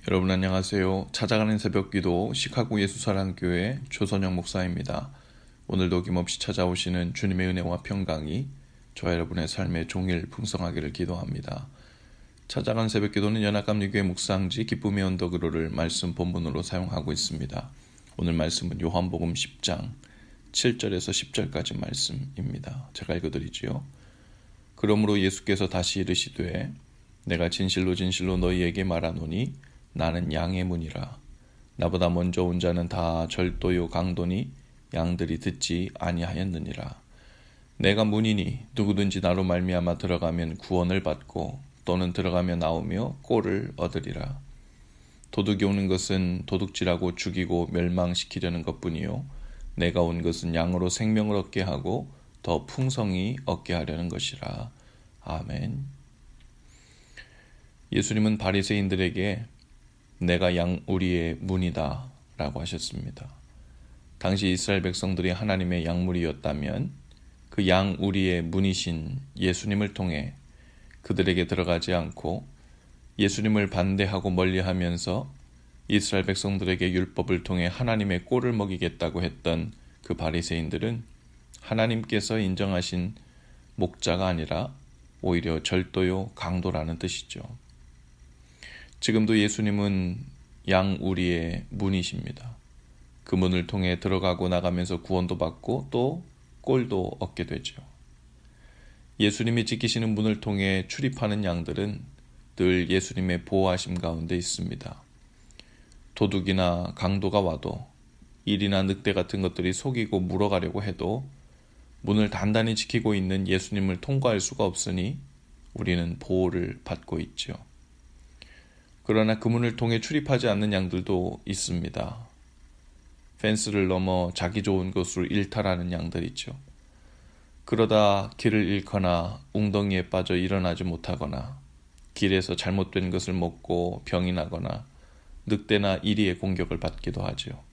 여러분 안녕하세요. 찾아가는 새벽기도 시카고 예수사랑교회 조선영 목사입니다. 오늘도 어김없이 찾아오시는 주님의 은혜와 평강이 저와 여러분의 삶에 종일 풍성하기를 기도합니다. 찾아가는 새벽기도는 연합감리교회 묵상지 기쁨의 언덕으로를 말씀 본문으로 사용하고 있습니다. 오늘 말씀은 요한복음 10장 7절에서 10절까지 말씀입니다. 제가 읽어드리지요. 그러므로 예수께서 다시 이르시되 내가 진실로 진실로 너희에게 말하노니 나는 양의 문이라. 나보다 먼저 온 자는 다 절도요 강도니 양들이 듣지 아니하였느니라. 내가 문이니 누구든지 나로 말미암아 들어가면 구원을 받고 또는 들어가며 나오며 꼴을 얻으리라. 도둑이 오는 것은 도둑질하고 죽이고 멸망시키려는 것뿐이요 내가 온 것은 양으로 생명을 얻게 하고 더 풍성히 얻게 하려는 것이라. 아멘. 예수님은 바리새인들에게 내가 양우리의 문이다 라고 하셨습니다. 당시 이스라엘 백성들이 하나님의 양무리였다면 그 양우리의 문이신 예수님을 통해 그들에게 들어가지 않고 예수님을 반대하고 멀리하면서 이스라엘 백성들에게 율법을 통해 하나님의 꼴을 먹이겠다고 했던 그 바리새인들은 하나님께서 인정하신 목자가 아니라 오히려 절도요 강도라는 뜻이죠. 지금도 예수님은 양우리의 문이십니다. 그 문을 통해 들어가고 나가면서 구원도 받고 또 꼴도 얻게 되죠. 예수님이 지키시는 문을 통해 출입하는 양들은 늘 예수님의 보호하심 가운데 있습니다. 도둑이나 강도가 와도 일이나 늑대 같은 것들이 속이고 물어가려고 해도 문을 단단히 지키고 있는 예수님을 통과할 수가 없으니 우리는 보호를 받고 있죠. 그러나 그 문을 통해 출입하지 않는 양들도 있습니다. 펜스를 넘어 자기 좋은 곳으로 일탈하는 양들이죠. 그러다 길을 잃거나 웅덩이에 빠져 일어나지 못하거나 길에서 잘못된 것을 먹고 병이 나거나 늑대나 이리의 공격을 받기도 하죠.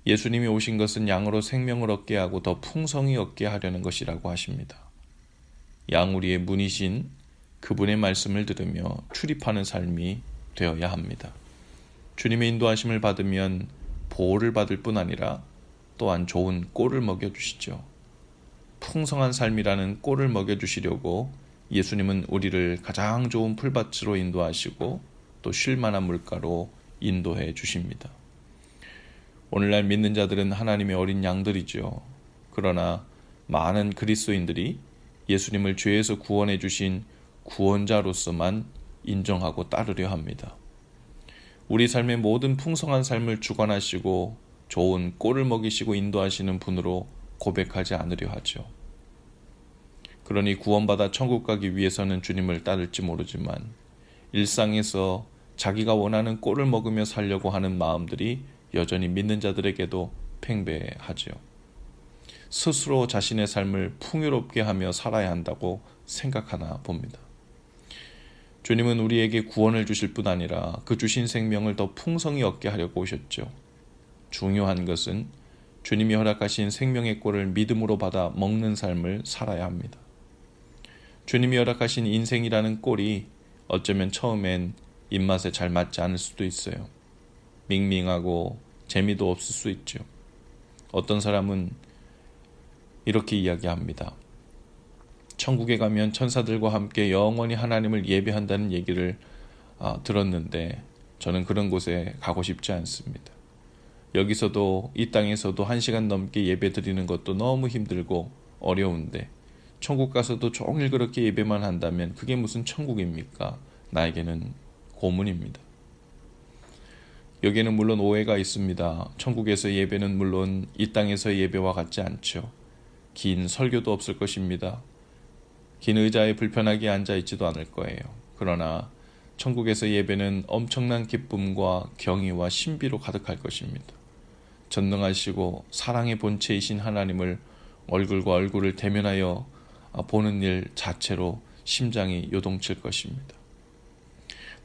예수님이 오신 것은 양으로 생명을 얻게 하고 더 풍성히 얻게 하려는 것이라고 하십니다. 양우리의 문이신 그분의 말씀을 들으며 출입하는 삶이 되어야 합니다. 주님의 인도하심을 받으면 보호를 받을 뿐 아니라 또한 좋은 꼴을 먹여주시죠. 풍성한 삶이라는 꼴을 먹여주시려고 예수님은 우리를 가장 좋은 풀밭으로 인도하시고 또 쉴만한 물가로 인도해 주십니다. 오늘날 믿는 자들은 하나님의 어린 양들이죠. 그러나 많은 그리스도인들이 예수님을 죄에서 구원해 주신 구원자로서만 인정하고 따르려 합니다. 우리 삶의 모든 풍성한 삶을 주관하시고 좋은 꼴을 먹이시고 인도하시는 분으로 고백하지 않으려 하죠. 그러니 구원받아 천국 가기 위해서는 주님을 따를지 모르지만 일상에서 자기가 원하는 꼴을 먹으며 살려고 하는 마음들이 여전히 믿는 자들에게도 팽배하죠. 스스로 자신의 삶을 풍요롭게 하며 살아야 한다고 생각하나 봅니다. 주님은 우리에게 구원을 주실 뿐 아니라 그 주신 생명을 더 풍성히 얻게 하려고 오셨죠. 중요한 것은 주님이 허락하신 생명의 꼴을 믿음으로 받아 먹는 삶을 살아야 합니다. 주님이 허락하신 인생이라는 꼴이 어쩌면 처음엔 입맛에 잘 맞지 않을 수도 있어요. 밍밍하고 재미도 없을 수 있죠. 어떤 사람은 이렇게 이야기합니다. 천국에 가면 천사들과 함께 영원히 하나님을 예배한다는 얘기를 들었는데 저는 그런 곳에 가고 싶지 않습니다. 여기서도 이 땅에서도 1시간 넘게 예배 드리는 것도 너무 힘들고 어려운데 천국 가서도 종일 그렇게 예배만 한다면 그게 무슨 천국입니까? 나에게는 고문입니다. 여기에는 물론 오해가 있습니다. 천국에서 예배는 물론 이 땅에서 예배와 같지 않죠. 긴 설교도 없을 것입니다. 긴 의자에 불편하게 앉아있지도 않을 거예요. 그러나 천국에서 예배는 엄청난 기쁨과 경의와 신비로 가득할 것입니다. 전능하시고 사랑의 본체이신 하나님을 얼굴과 얼굴을 대면하여 보는 일 자체로 심장이 요동칠 것입니다.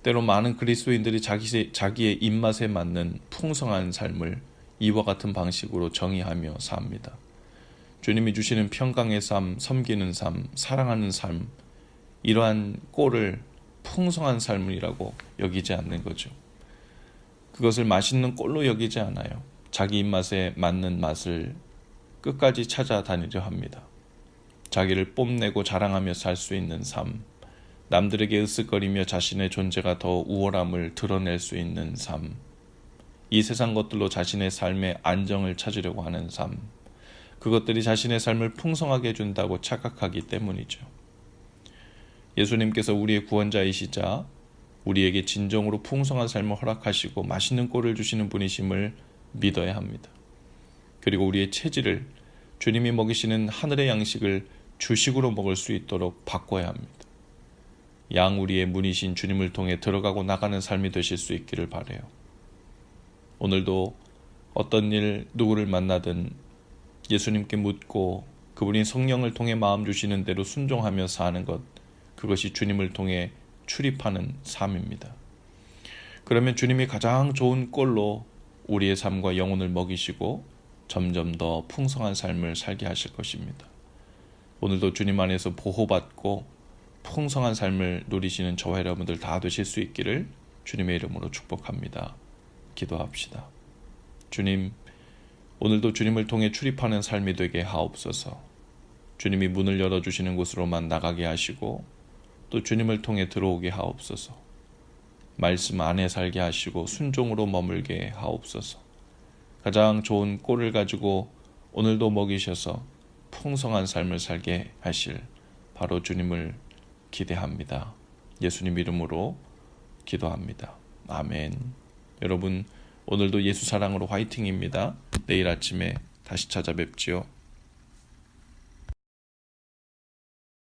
때로 많은 그리스도인들이 자기의 입맛에 맞는 풍성한 삶을 이와 같은 방식으로 정의하며 삽니다. 주님이 주시는 평강의 삶, 섬기는 삶, 사랑하는 삶, 이러한 꼴을 풍성한 삶이라고 여기지 않는 거죠. 그것을 맛있는 꼴로 여기지 않아요. 자기 입맛에 맞는 맛을 끝까지 찾아다니려 합니다. 자기를 뽐내고 자랑하며 살 수 있는 삶, 남들에게 으쓱거리며 자신의 존재가 더 우월함을 드러낼 수 있는 삶, 이 세상 것들로 자신의 삶의 안정을 찾으려고 하는 삶, 그것들이 자신의 삶을 풍성하게 해준다고 착각하기 때문이죠. 예수님께서 우리의 구원자이시자 우리에게 진정으로 풍성한 삶을 허락하시고 맛있는 꼴을 주시는 분이심을 믿어야 합니다. 그리고 우리의 체질을 주님이 먹이시는 하늘의 양식을 주식으로 먹을 수 있도록 바꿔야 합니다. 양우리의 문이신 주님을 통해 들어가고 나가는 삶이 되실 수 있기를 바라요. 오늘도 어떤 일 누구를 만나든 예수님께 묻고 그분이 성령을 통해 마음 주시는 대로 순종하며 사는 것, 그것이 주님을 통해 출입하는 삶입니다. 그러면 주님이 가장 좋은 꼴로 우리의 삶과 영혼을 먹이시고 점점 더 풍성한 삶을 살게 하실 것입니다. 오늘도 주님 안에서 보호받고 풍성한 삶을 누리시는 저와 여러분들 다 되실 수 있기를 주님의 이름으로 축복합니다. 기도합시다. 주님, 오늘도 주님을 통해 출입하는 삶이 되게 하옵소서. 주님이 문을 열어주시는 곳으로만 나가게 하시고 또 주님을 통해 들어오게 하옵소서. 말씀 안에 살게 하시고 순종으로 머물게 하옵소서. 가장 좋은 꼴을 가지고 오늘도 먹이셔서 풍성한 삶을 살게 하실 바로 주님을 기대합니다. 예수님 이름으로 기도합니다. 아멘. 여러분, 오늘도 예수 사랑으로 화이팅입니다. 내일 아침에 다시 찾아뵙지요.